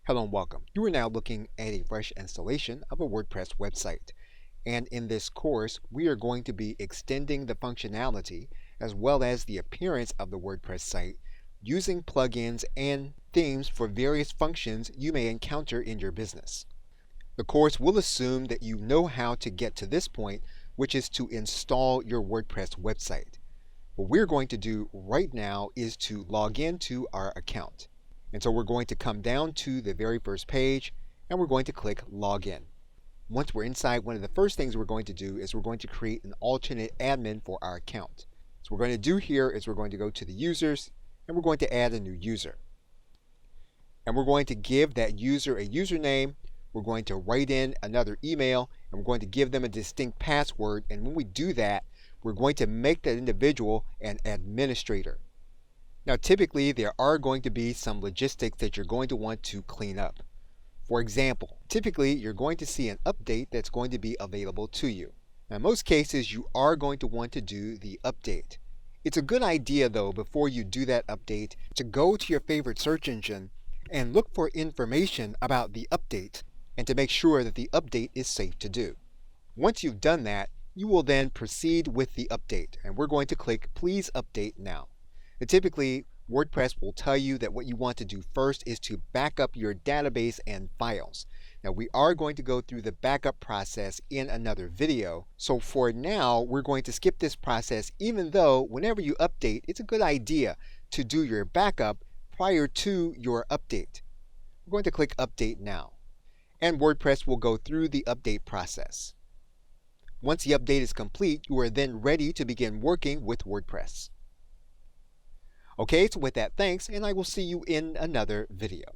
Hello and welcome. You are now looking at a fresh installation of a WordPress website. And in this course, we are going to be extending the functionality as well as the appearance of the WordPress site using plugins and themes for various functions you may encounter in your business. The course will assume that you know how to get to this point, which is to install your WordPress website. What we're going to do right now is to log into our account. And so we're going to come down to the very first page and we're going to click Login. Once we're inside, one of the first things we're going to do is we're going to create an alternate admin for our account. So what we're going to do here is we're going to go to the users and we're going to add a new user. And we're going to give that user a username. We're going to write in another email and we're going to give them a distinct password. And when we do that, we're going to make that individual an administrator. Now, typically, there are going to be some logistics that you're going to want to clean up. For example, typically, you're going to see an update that's going to be available to you. Now, in most cases, you are going to want to do the update. It's a good idea, though, before you do that update, to go to your favorite search engine and look for information about the update and to make sure that the update is safe to do. Once you've done that, you will then proceed with the update, and we're going to click Please Update Now. Typically, WordPress will tell you that what you want to do first is to back up your database and files. Now, we are going to go through the backup process in another video. So for now, we're going to skip this process, even though whenever you update, it's a good idea to do your backup prior to your update. We're going to click Update Now. And WordPress will go through the update process. Once the update is complete, you are then ready to begin working with WordPress. Okay, so with that, thanks, and I will see you in another video.